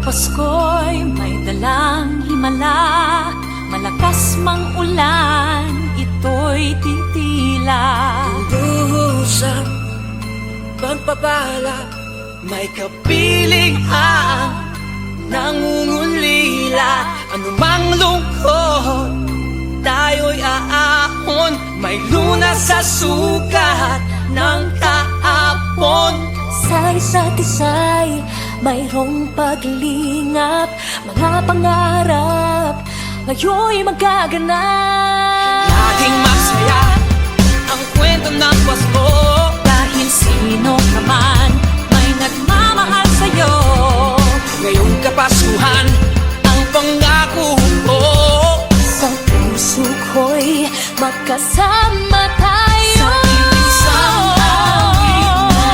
Pasko'y may dalang himala, malakas mang ulan, ito'y titila. Lubusang pagpapala, may kapiling ang nangungulila. Anumang lungkot, tayo'y aahon, may lunas sa sukat ng kahapon. Sa isa't isa'y mayroong paglingap, mga pangarap ngayon'y magaganap. Laging masaya ang kwento ng Pasko, Dahil sino ka man may nagmamahal sa'yo. ngayong Kapaskuhan ang pangako ko. Sa puso ko'y magkasama tayo. Sa isang awit na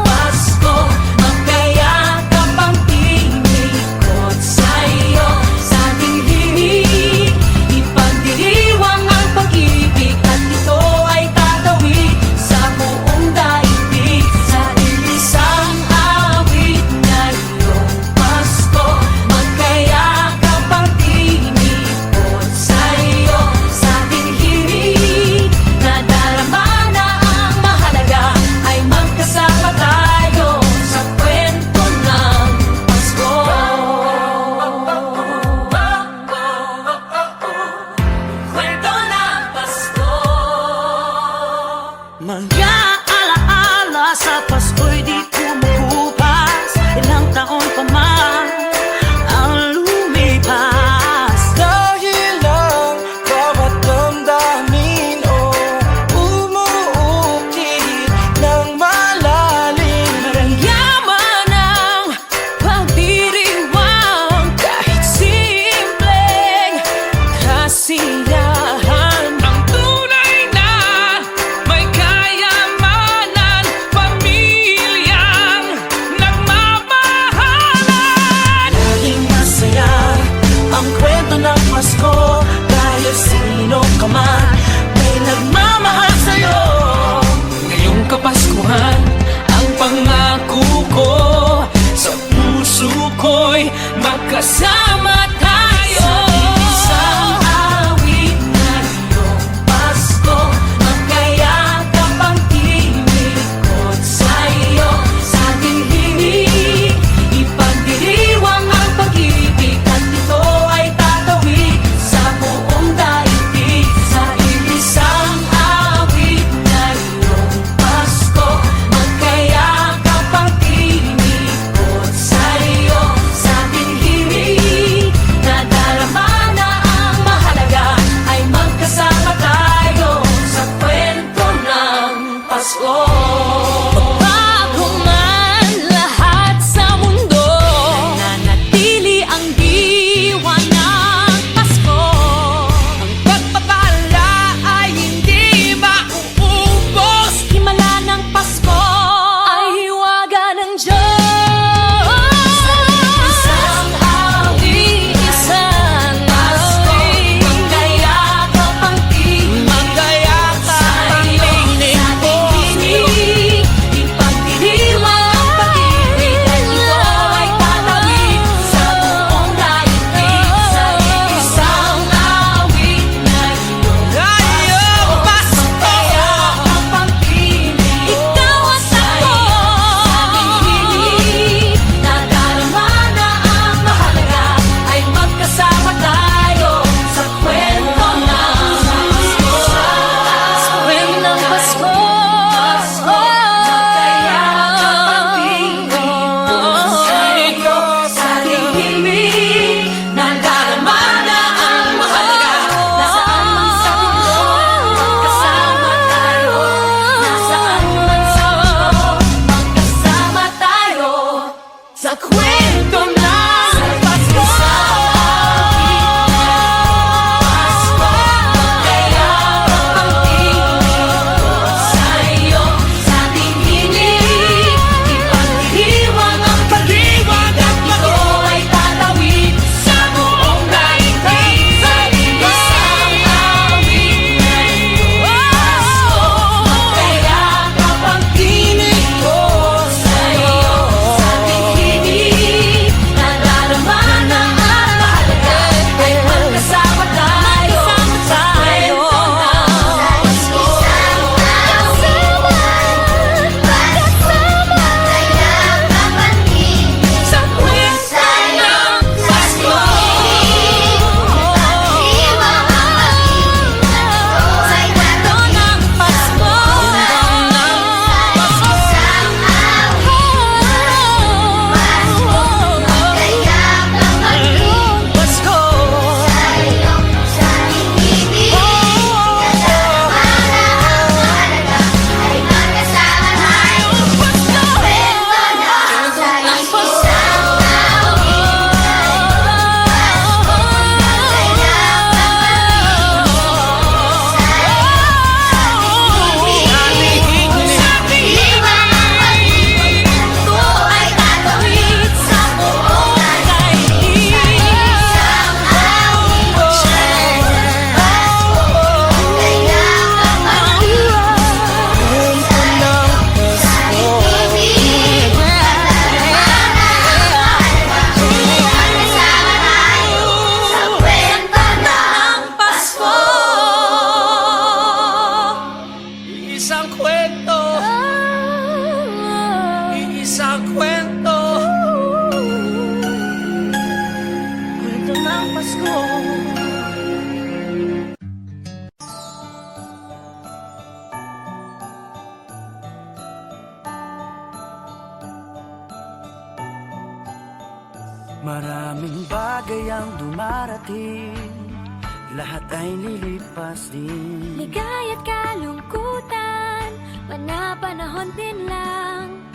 Pasko, magkayakap ang tinikot sa'yo. Sa ating himig, ipagdiriwang ang pag-ibig, at ito ay tatawid sa buong daigdig. Sa isang awit na iyong Pasko, magkayakap ang tinikot sa'yo. Sa ating himig, nadarama na ang mahalaga, ay magkasama tayo sa kwento ng Pasko. Kwento ng Pasko. Mga alaala sa Pasko'y di kumukupas, ilang taon pa man ang lumipas. Dahil ang bawat damdamin o umuukit ng malalim. Yaman ang pagdiriwang, kahit simpleng kasiyahan. Ang tunay na may kayamanan, pamilyang nagmamahalan. Laging masaya ang kwento ng Pasko, dahil sino ka man may nagmamahal sa'yo. Ngayong Kapaskuhan ang pangako ko, sa puso ko'y magkasama tayo. Sa isang awit na iyong Pasko, magkayakap ang tinikot sa'yo. Sa ating himig, ipagdiriwang ang pag-ibig, at ito ay tatawid sa buong daigdig. Sa isang awit na iyong Pasko, magkayakap ang tinikot sa'yo. Sa ating himig, nadarama na ang mahalaga, ay magkasama tayo sa kwento ng Pasko. Bago man lahat sa mundo, nananatili ang diwa ng Pasko. Ang pagpapala ay hindi mauubos. Himala ng Pasko ay hiwaga ng Diyos. Isang awit, Isang Pasko, awit, magkayakap ang tinig, magkayakap ang tinig ko. Maraming bagay ang dumarating, lahat ay lilipas din. Ligaya't kalungkutan, panahon din lang.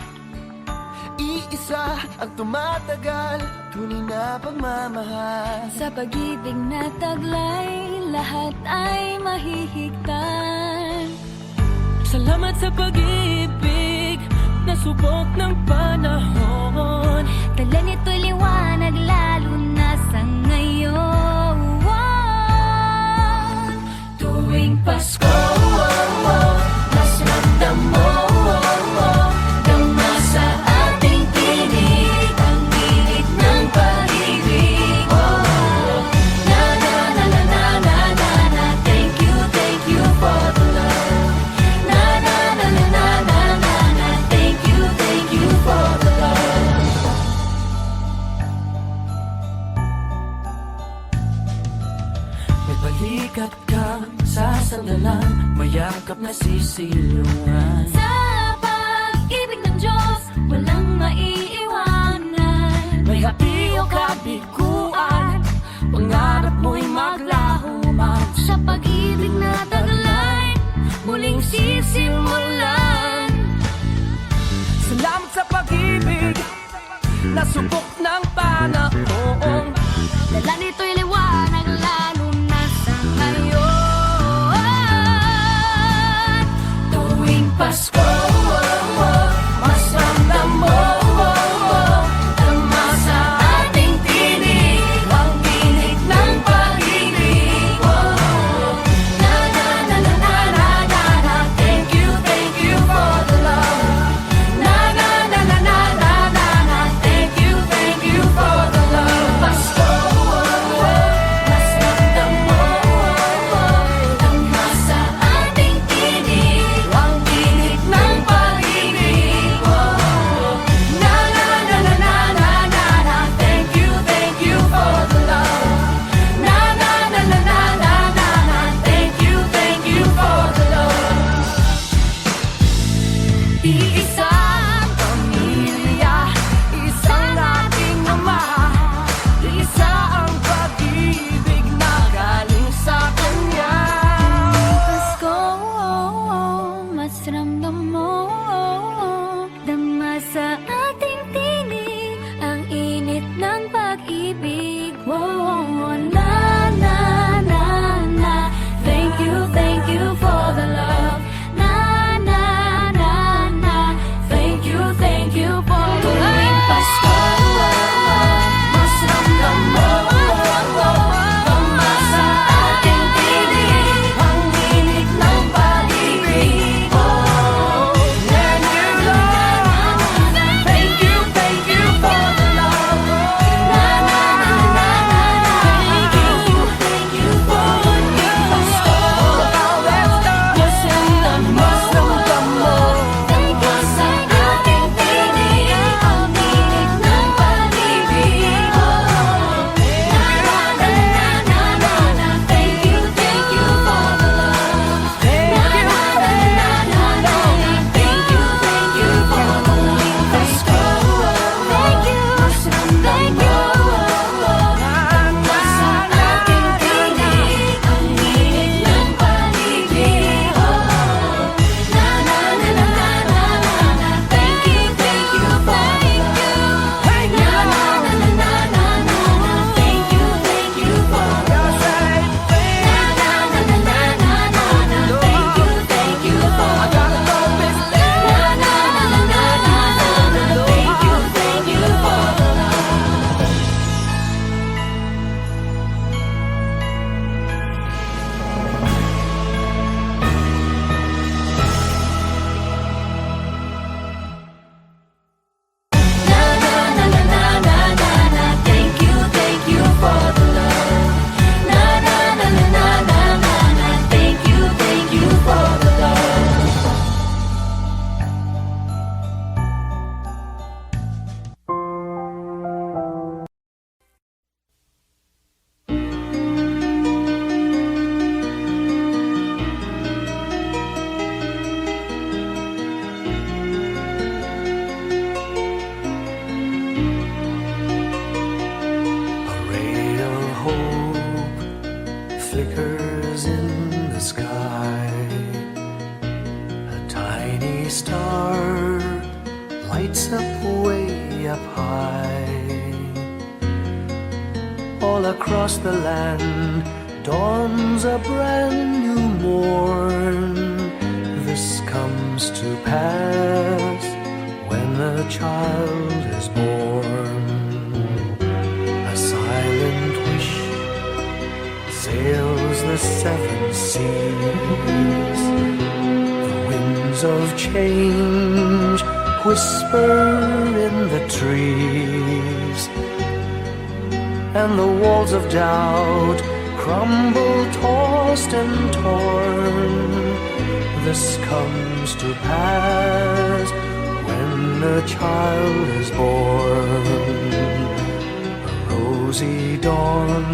Iisa ang tumatagal, tunay na pagmamahal. Sa pag-ibig na taglay, lahat ay mahihigtan. Salamat sa pag-ibig na subok ng panahon. Dala nito'y liwanag lalo na sa ngayon. Tuwing Pasko, mas ramdam mo, dama sa ating tinig ang init ng pag-ibig. Na na na na na na na na, thank you for the love. Na na na na na na na na, thank you for the love. May balikat kang sasandalan, mayakap na sisilungan. Sa pag-ibig ng Diyos, walang maiiwanan. May hati o kabiguan, pangarap mo'y maglaho man. Sa pag-ibig na taglay, muling sisimulan. Salamat sa pag-ibig na subok ng panahon. Dala nito'y liwanag lalo na sa ngayon. Tuwing Pasko, mas ramdam mo, dama sa ating tinig ang tinig ng pag-ibig. Na na na na na na na na, thank you for the love. Na na na na na na na na, thank you for the love. Pasko, mas ramdam mo, dama sa ating tinig ang tinig ng pag-ibig. Na na na na na na na na, thank you for the love. Na na na na na na na na, thank you for the love. Iisang pamilya, isang ating ama, isa ang pag-ibig na galing sa Kanya. Pasko, mas ramdam mo, dama sa ating tinig ang init ng pag-ibig. Na na na na, thank you for the love. Na na na na, tiny star lights up way up high. All across the land dawns a brand new morn. This comes to pass when a child is born. A silent wish sails the seven seas. The winds of change whisper in the trees, and the walls of doubt crumble, tossed and torn. This comes to pass when a child is born. A rosy dawn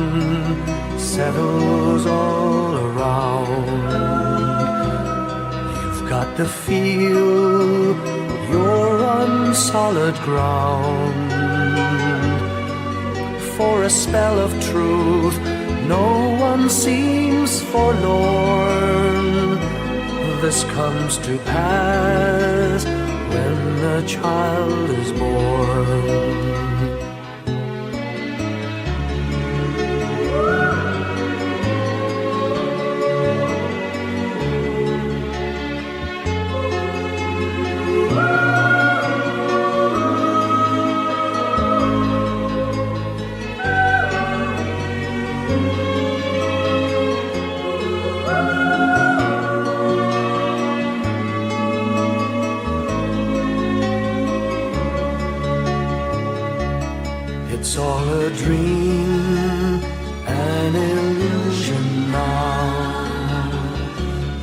settles all around. You've got to feel you're on solid ground. For a spell of truth, no one seems forlorn. This comes to pass when a child is born. It's all a dream, an illusion now.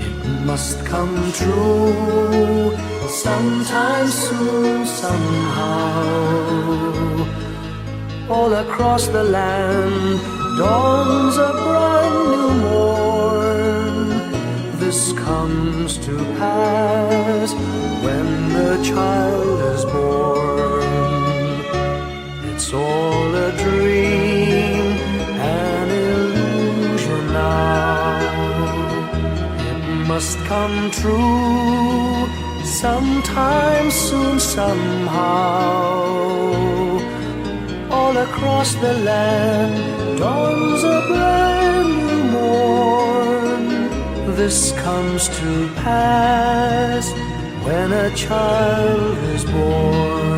It must come true sometime soon, somehow. All across the land dawns a brand new morn. This comes to pass when the child is born. It's all a dream, an illusion now. It must come true sometime soon, somehow. All across the land dawns a brand new morn. This comes to pass when a child is born.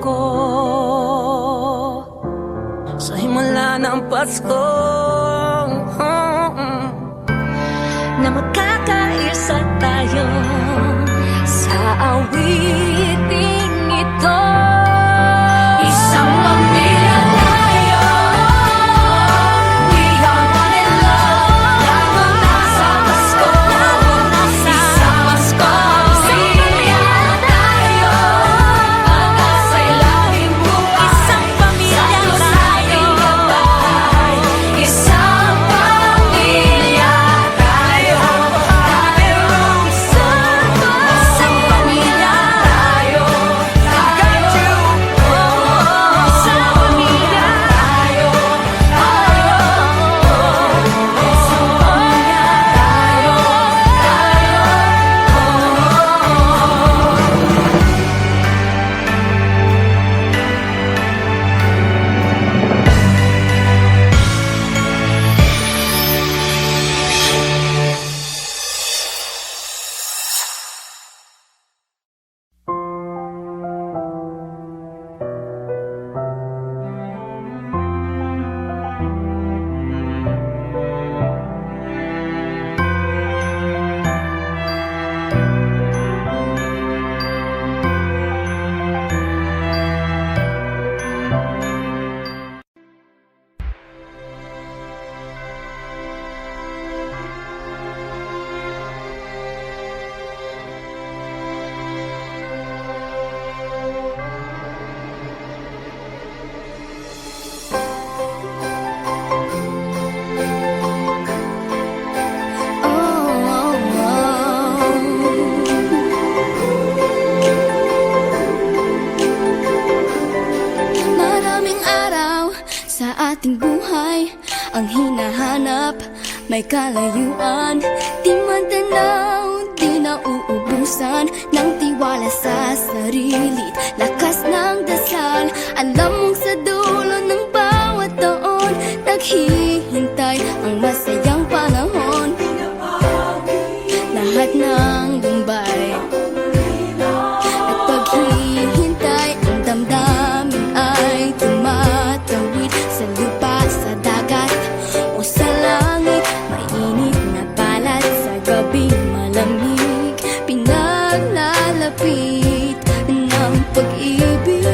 ko sa himala ng Pasko, na magkakaisa tayo sa awiting ito. Isang pamilya tayo, we are one in love. Lalo na sa Pasko, isang Pasko. Pamilya tayo, pag-asa'y laging buhay. Isang pamilya tayo, isang pamilya tayo. Isang pamilya tayo. Maraming araw sa ating buhay ang hinahanap, may kalayuan. Di man tanaw, di nauubusan ng tiwala sa sarili, lakas ng dasal. Alam mong sa dulo ng bawat taon naghihintay ang masayang panahon. Lahat ng lumbay at paghihintay, ang damdamin ay tumatawid sa lupa, sa dagat o sa langit. Mainit na balat sa gabi malamig, pinaglalapit ng pag-ibig.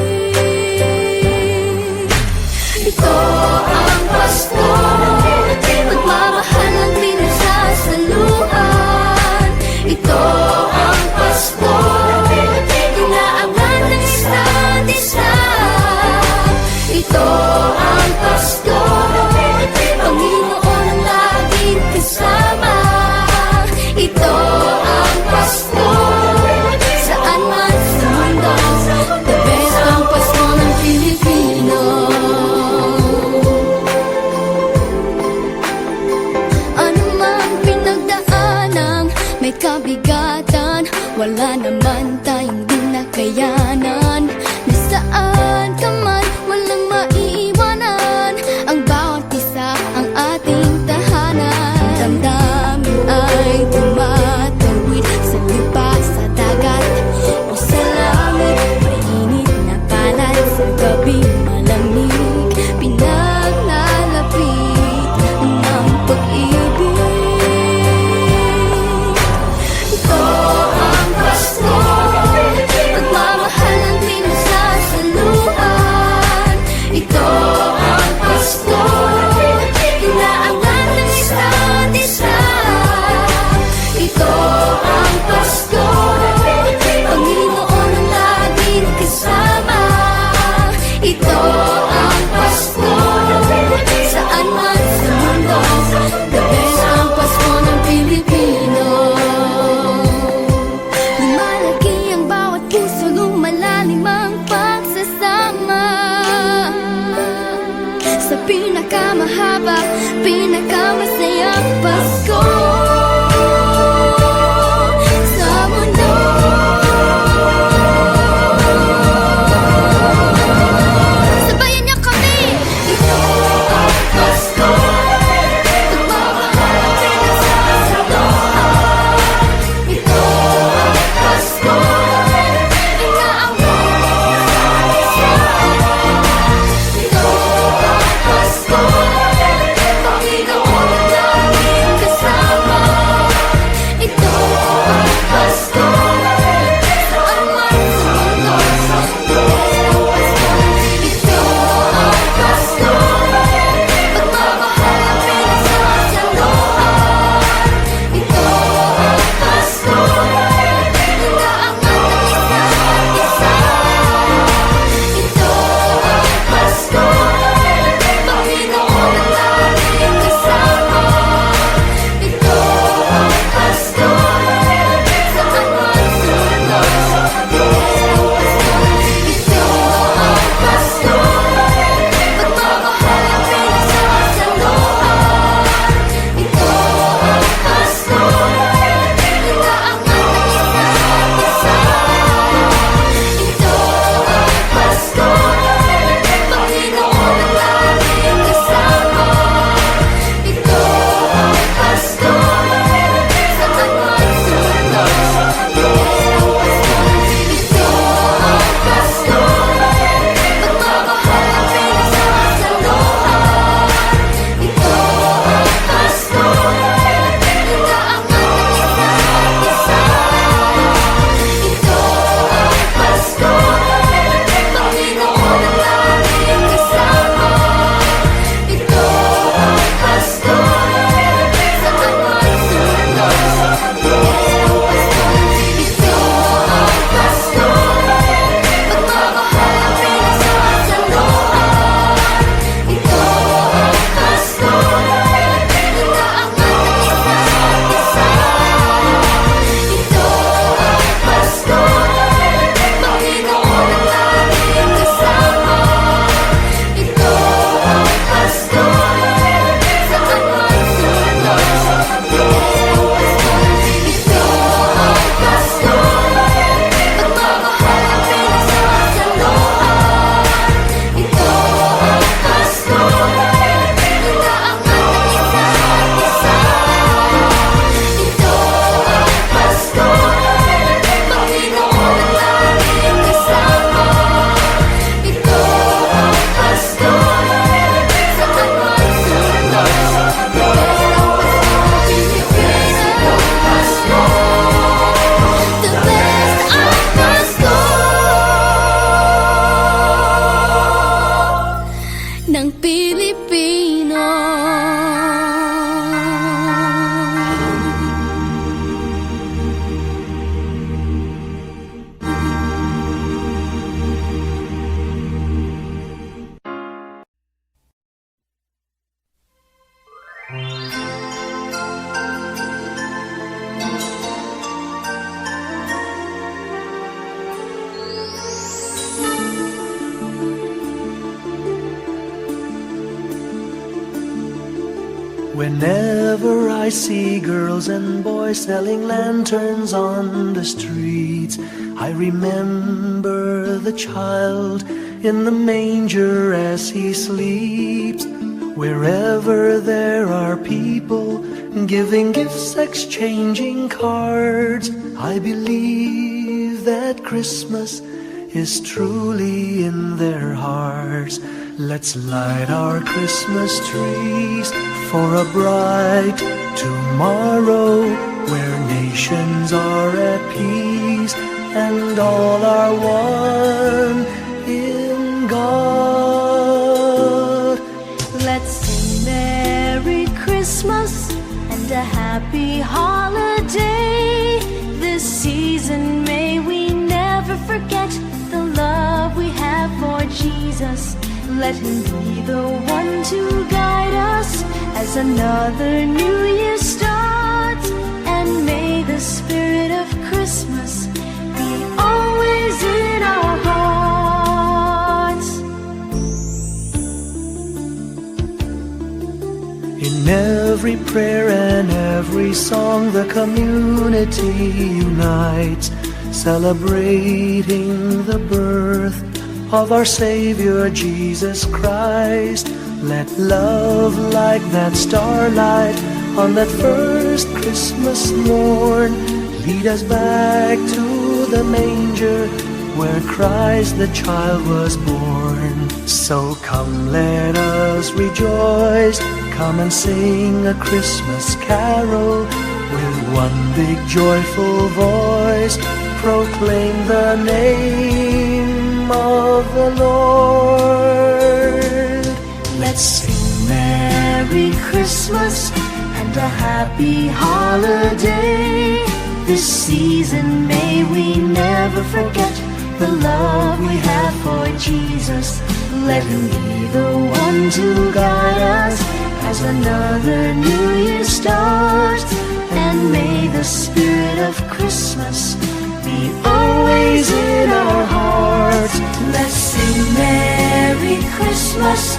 Ito ang Pasko, pagmamahal ang pinagsasaluhan. Ito ang Pasko, inaangan ng isa't isa. Ito ang Pasko, Panginoon ang laging kasama. Ito ang Pasko, saan man sa mundo, the best ang Pasko ng Pilipino. Ano mang pinagdaanang may kabigatan, wala naman tayong di nakayanan. Nasaan ka man, walang maiiwanan, ang bawat isa ang ating tahanan. Damdamin ay tumatawid sa lupa, sa dagat o sa langit. Mainit na balat sa gabi malamig, pinaglalapit ng pag-ibig. Ito ang Pasko, pagmamahal ang pinagsasaluhan. Ito ang Pasko, inaangan ng isa't isa. Ito ang Pasko, Panginoon ang laging kasama. Ito ang Pasko, saan man sa mundo, the best ang Pasko ng Pilipino. Lumalaki ang bawat puso, lumalalim ang pagsasama. Sa pinakamahaba, pinakamasayang Pasko sa mundo. Sabayan niyo kami! Ito ang Pasko, pagmamahal ang pinagsasaluhan. Ito ang Pasko, inaangan ng isa't isa. Whenever I see girls and boys selling lanterns on the streets, I remember the child in the manger as he sleeps. Wherever there are people giving gifts, exchanging cards, I believe that Christmas is truly in their hearts. Let's light our Christmas trees for a bright tomorrow, where nations are at peace and all are one in God. Let's sing Merry Christmas and a happy holiday. This season may we never forget the love we have for Jesus. Let him be the one to guide us as another new year starts. And may the spirit of Christmas be always in our hearts. In every prayer and every song, the community unites, celebrating the birth of our Savior Jesus Christ. Let love like that starlight on that first Christmas morn lead us back to the manger where Christ the child was born. So come, let us rejoice, come and sing a Christmas carol with one big joyful voice. Proclaim the name of the Lord. Let's sing Merry Christmas and a happy holiday. This season may we never forget the love we have for Jesus. Let him be the one to guide us as another new year starts. And may the spirit of Christmas be always in our hearts. Let's sing Merry Christmas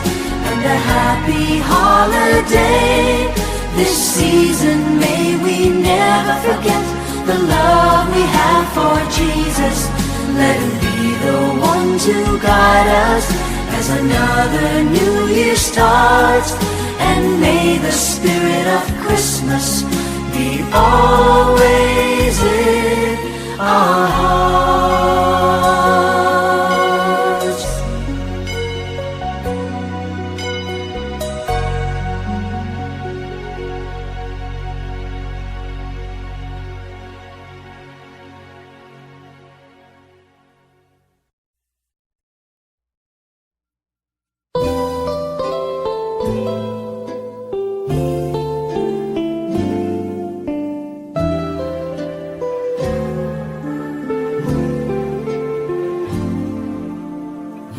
and a happy holiday. This season may we never forget the love we have for Jesus. Let him be the one to guide us as another new year starts. And may the spirit of Christmas be always in our hearts.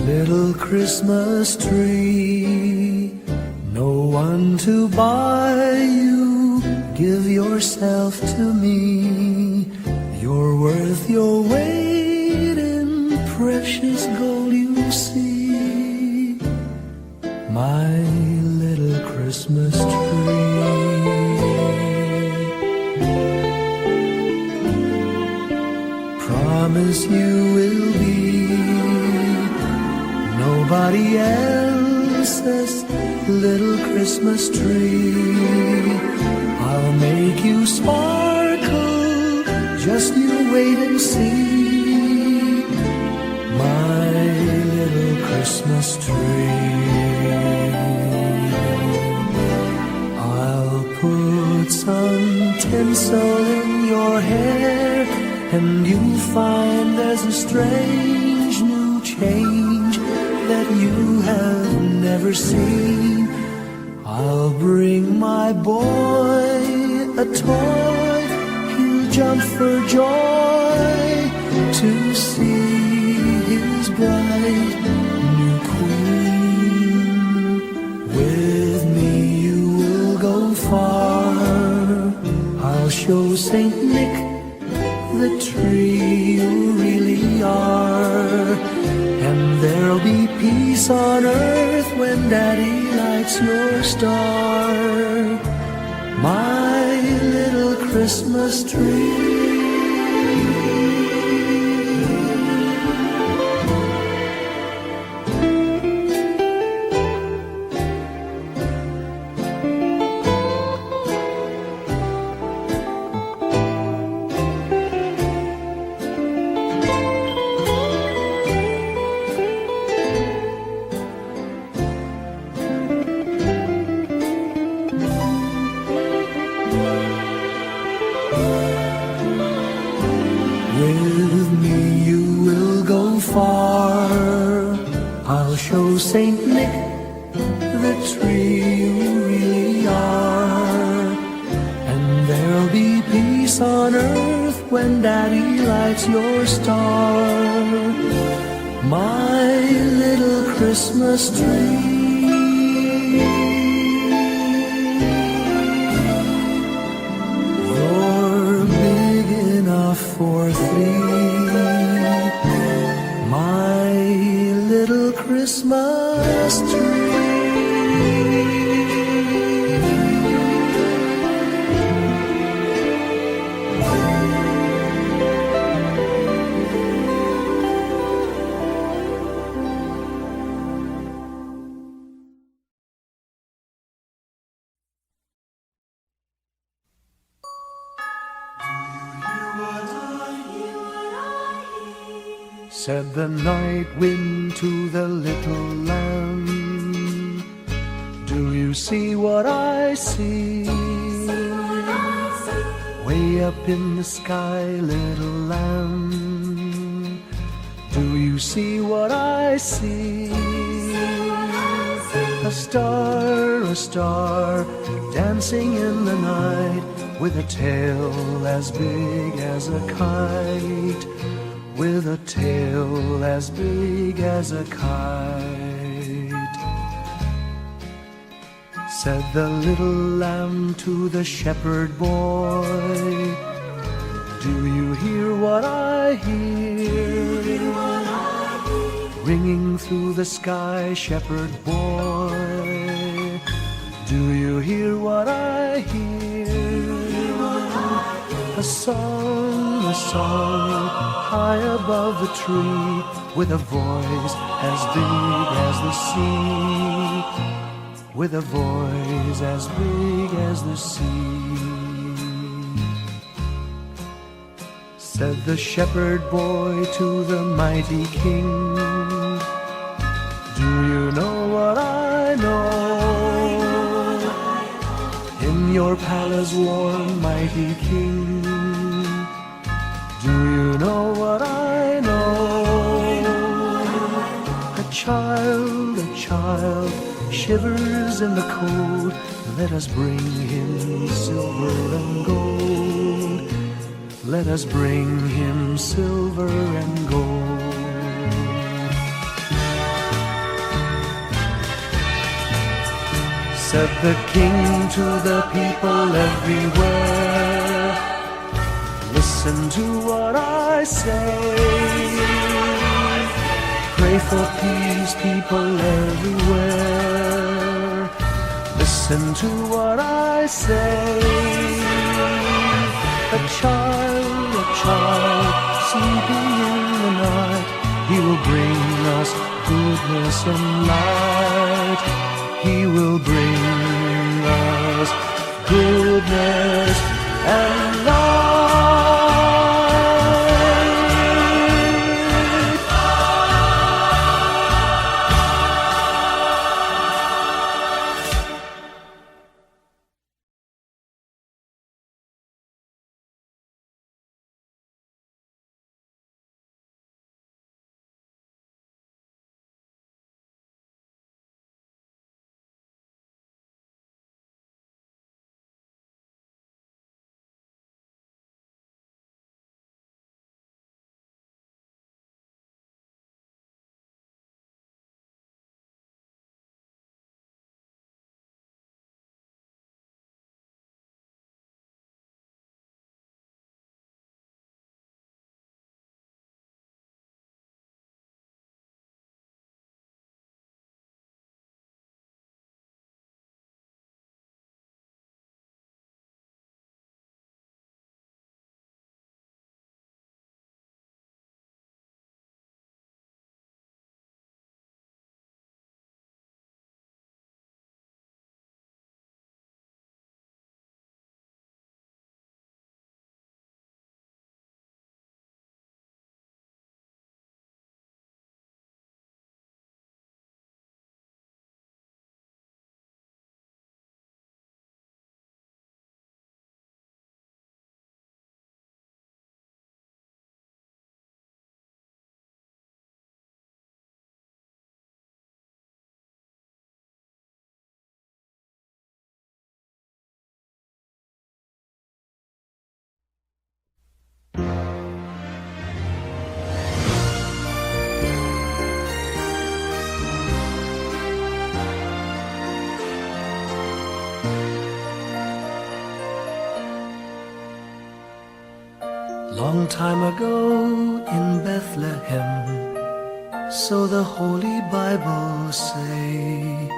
Little Christmas tree, no one to buy you. Give yourself to me. You're worth your weight in precious gold, you see. My little Christmas tree. Promise you will be nobody else's little Christmas tree. I'll make you sparkle, just you wait and see. My little Christmas tree. I'll put some tinsel in your hair, and you'll find there's a strange new change that you have never seen. I'll bring my boy a toy, he'll jump for joy to see his bright new queen. With me you will go far, I'll show Saint Nick the tree you really are. And there'll be peace on earth when Daddy lights your star. my little Christmas tree. With me you will go far. I'll show Saint Nick the tree you really are. And there'll be peace on earth when Daddy lights your star. My little Christmas tree. For three, my little Christmas tree. Said the night wind to the little lamb, do you see what I see? Way up in the sky, little lamb, do you see what I see? A star, dancing in the night, with a tail as big as a kite. With a tail as big as a kite. Said the little lamb to the shepherd boy, do you hear what I hear? Ringing through the sky, shepherd boy, do you hear what I hear? A song, high above the tree, with a voice as big as the sea, with a voice as big as the sea. Said the shepherd boy to the mighty king, do you know what I know? In your palace warm, mighty king, do you know what I know? A child shivers in the cold. Let us bring him silver and gold. Let us bring him silver and gold. Said the king to the people everywhere, listen to what I say. Pray for peace, people everywhere. Listen to what I say. A child sleeping in the night, he will bring us goodness and light. He will bring us goodness and Long time ago in Bethlehem, so the Holy Bible say,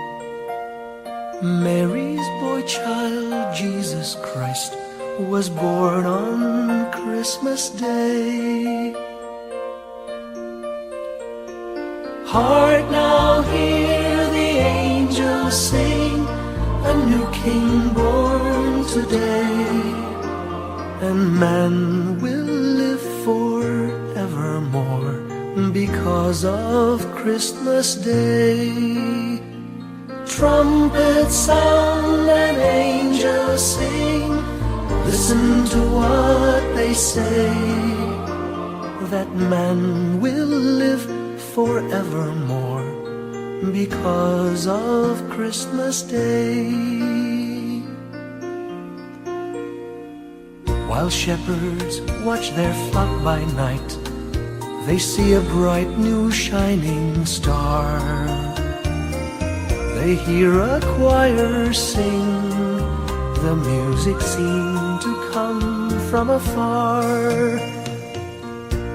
Mary's boy child, Jesus Christ, was born on Christmas Day. Hark now, hear the angels sing, a new king born today, and man will live forevermore because of Christmas Day. Trumpets sound and angels sing, listen to what they say, that man will live forevermore because of Christmas Day. While shepherds watch their flock by night, they see a bright new shining star. They hear a choir sing, the music seemed to come from afar.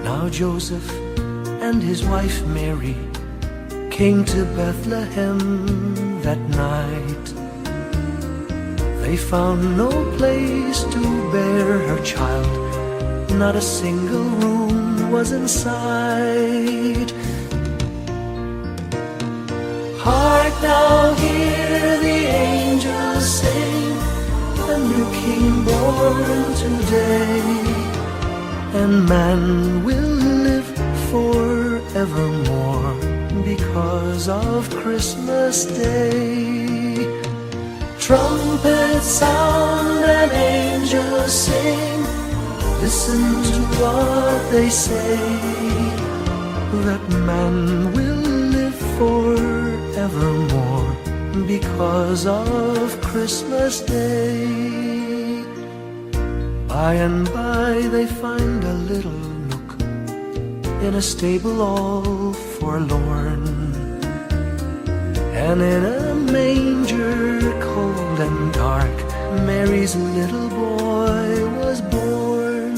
Now Joseph and his wife Mary came to Bethlehem that night. They found no place to bear her child, not a single room was in sight. Hark now, hear the angels sing, a new king born today, and man will live forevermore because of Christmas Day. Trumpets sound and angels sing, listen to what they say, that man will live forevermore because of Christmas Day. By and by they find a little nook in a stable all forlorn, and in a manger cold and dark, Mary's little boy was born.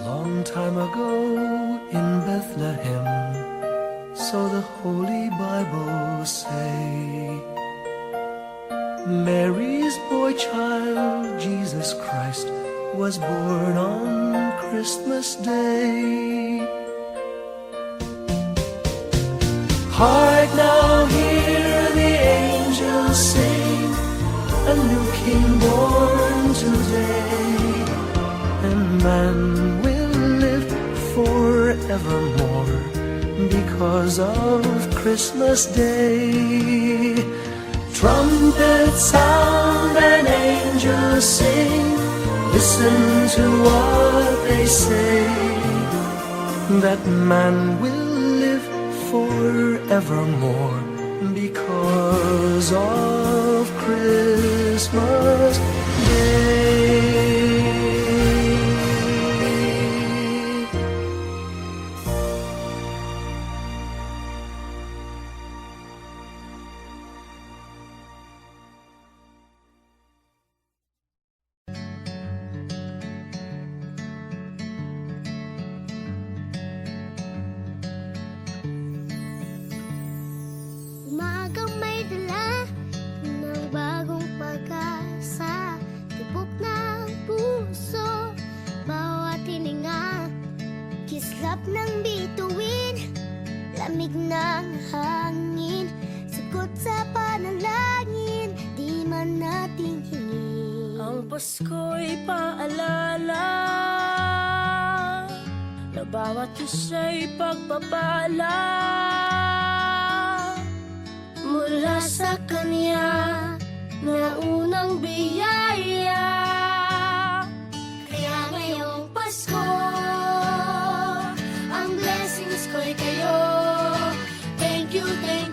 Long time ago in Bethlehem, so the Holy Bible say, Mary's boy child, Jesus Christ, was born on Christmas Day. Hark now, hear the angels sing, a new king born today, and man will live forevermore because of Christmas Day. Trumpets sound and angels sing, listen to what they say, that man will live forevermore because of Christmas Day. Umagang may dala ng bagong pag-asa, tibok ng puso, bawat hininga, kislap ng bituin, lamig ng hangin, sagot sa panalangin, di man nating hingin. Ang Pasko'y paalala na bawat isa'y pagpapala mula sa Kanya na unang biyaya. Kaya ngayong Pasko, ang blessings ko'y kayo. Thank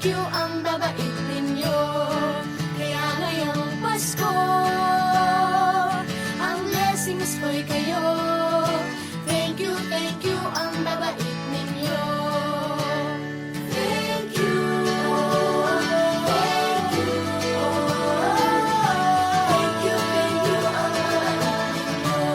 you, ang babait ninyo. Kaya ngayong Pasko, ang blessings ko'y kayo. Thank you, ang babait ninyo. Thank you, thank you, thank you, ang babait ninyo.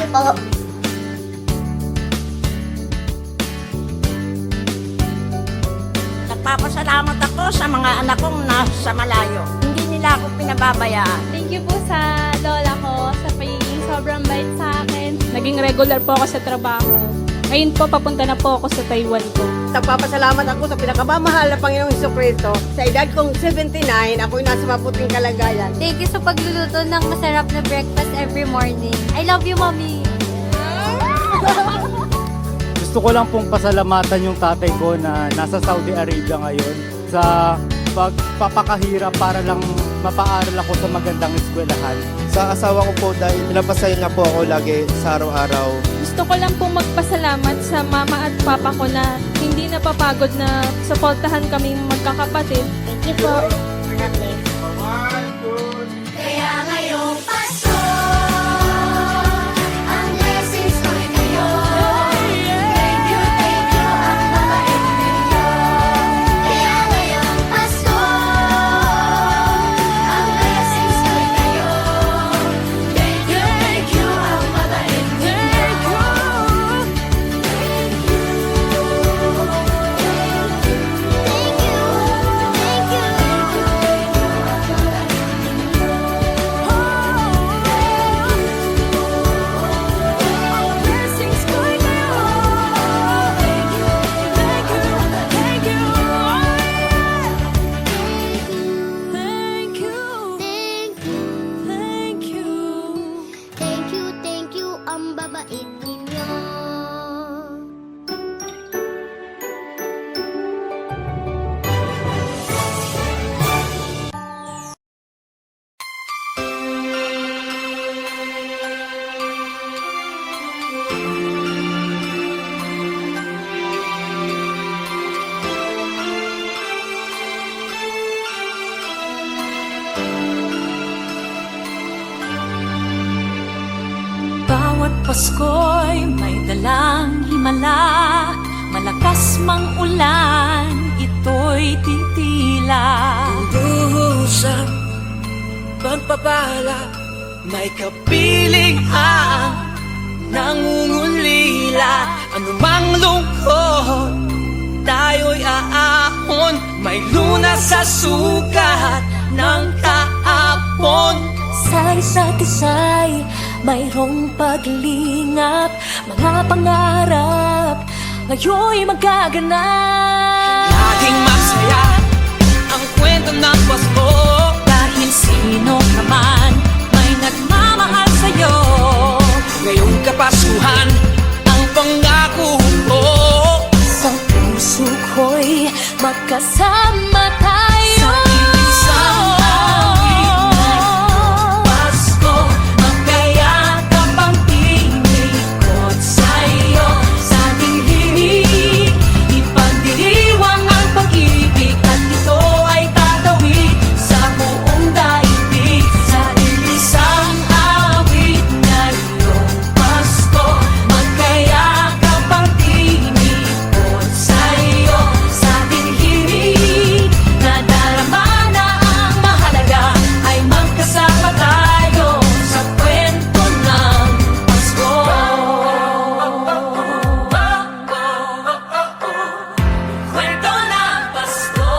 po. Nagpapasalamat ako sa mga anak kong nasa malayo. Hindi nila ako pinababayaan. Thank you po sa lola ko sa pagiging sobrang bait sa akin. Naging regular po ako sa trabaho. Ngayon po, papunta na po ako sa Taiwan ko. Nagpapasalamat ako sa pinakamamahal na Panginoong Hesukristo. Sa edad kong 79, ako'y nasa mabuting kalagayan. Thank you sa pagluluto ng masarap na breakfast every morning. I love you, Mommy. Gusto ko lang pong pasalamatan yung tatay ko na nasa Saudi Arabia ngayon sa pagpapakahirap para lang mapaaral ako sa magandang eskwelahan. Sa asawa ko po dahil pinapasaya niya po ako lagi sa araw-araw. Gusto ko lang pong magpasalamat sa mama at papa ko na hindi napapagod na suportahan kaming magkakapatid. Thank you po. Kaya ngayong Pasko, ang blessings ko'y kayo. Thank you, ang mabait ninyo. Kaya ngayong Pasko, ang blessings ko'y kayo. Thank you, ang mabait ninyo. Blessings ko'y kayo. Thank you. Thank you. Thank you. Thank you, ang babait ninyo. Bawat Pasko'y may dalang himala. Malakas mang ulan, ito'y titila. Duhusang pagpapala, may kapiling ang nangungulila. Anumang lungkot, tayo'y aahon. May lunas sa sukat ng kahapon. Sa isa't isa'y mayroong paglingap. Mga pangarap ngayon'y magaganap. Laging masaya ang kwento ng Pasko. Dahil sino ka man may nagmamahal sa'yo. Ngayong Kapaskuhan, ang pangako ko. Sa puso ko'y magkasama tayo. Sa isang awit na Pasko, magkayakap ang tinikot sa'yo. Sa ating himig, ipagdiriwang ang pag-ibig. At ito ay tatawid sa buong daigdig. Sa isang awit na iyong Pasko, magkayakap ang tinikot sa'yo. Sa ating himig, nadarama na ang mahalaga ay magkasama tayo sa kwento ng Pasko. Kwento ng Pasko.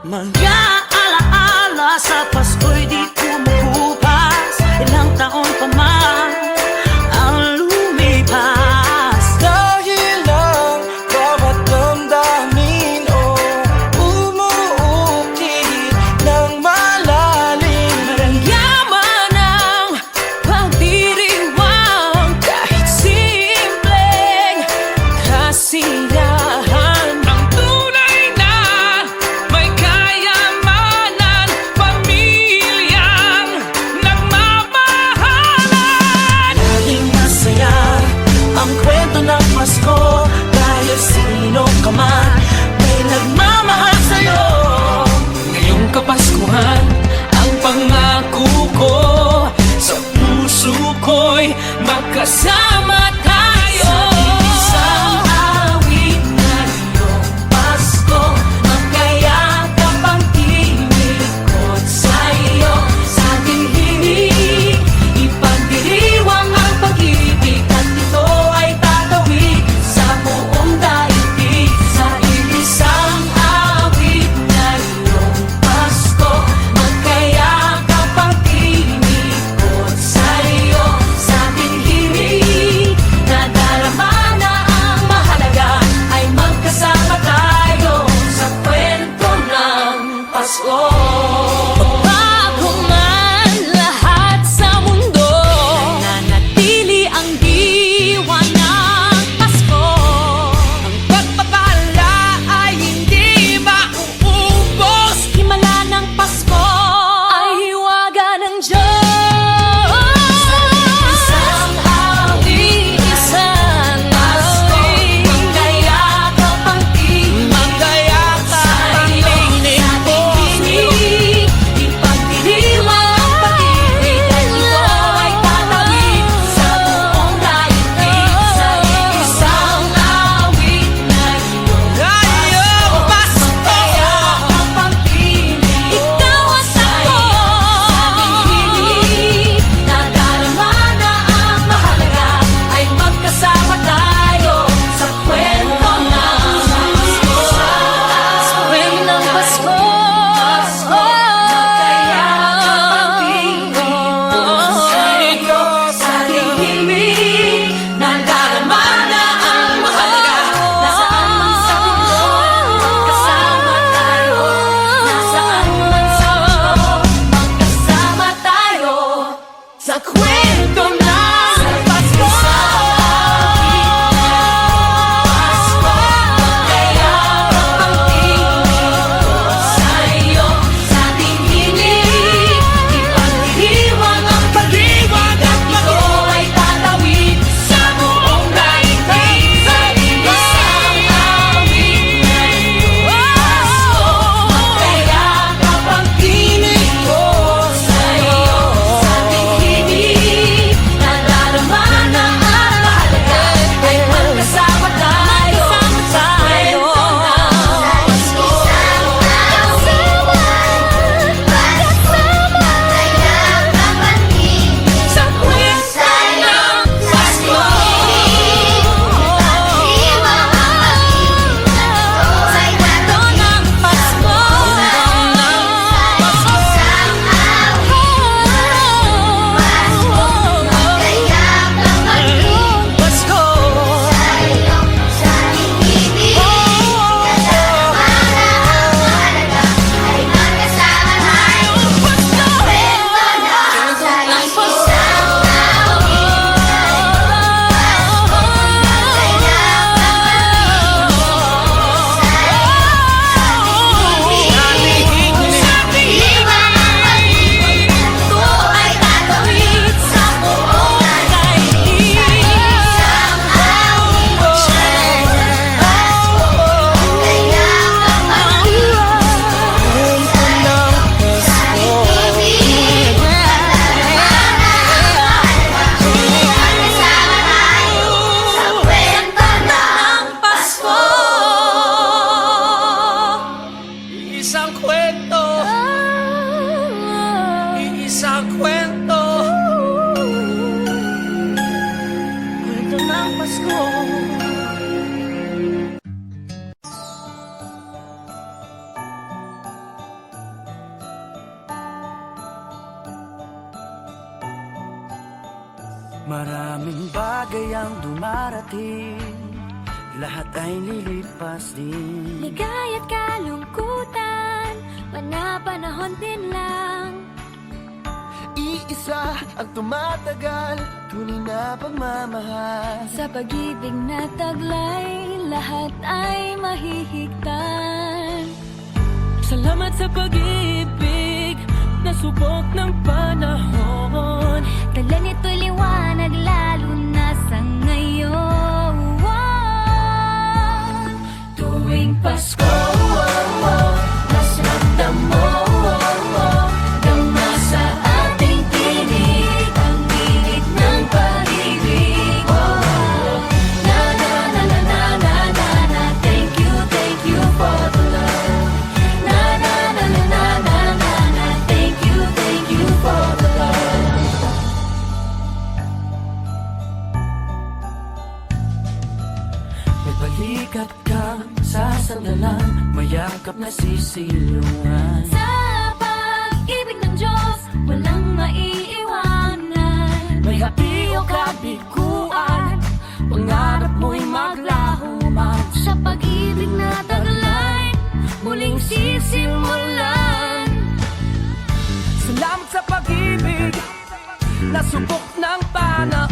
Mga alaala sa Pasko'y di kumukupas. Ilang taon pa man ang lumipas. Dahil ang bawat damdamin o umuukit ng malalim. Maramyaman ang pagdiriwang kahit simpleng kasiyahan. Ang tunay na may kayamanan, pamilyang nagmamahalan. Laging masaya ang kwento ng Pasko. Dahil sino ka man may nagmamahal sa'yo. Ngayong Kapaskuhan, ang pangako ko. Sa puso ko'y magkasama tayo. Isang awit na iyong Pasko, magkayakap ang tinikot sa'yo. Sa ating himig, ipagdiriwang kwento, kwento ng Pasko. Maraming bagay ang dumarating, lahat ay lilipas din. Ligaya't kalungkutan, panapanahon din lang. Iisa ang tumatagal, tunay na pagmamahal. Sa pag-ibig na taglay, lahat ay mahihigtan. Salamat sa pag-ibig, na subok ng panahon. Dala nito'y liwanag, lalo na sa ngayon. Tuwing Pasko, mas ramdam mo, dama sa ating tinig, ang init ng pag-ibig. Na na na na na na na na, thank you for the love. Na na na na na na na na, thank you for the love. May balikat kang sasandalan, mayakap na sisilungan. Sa pag-ibig ng Diyos, walang maiiwanan. May hati o kabiguan, pangarap mo'y maglaho man. Sa pag-ibig na taglay, muling sisimulan. Salamat sa pag-ibig, na subok ng panahon.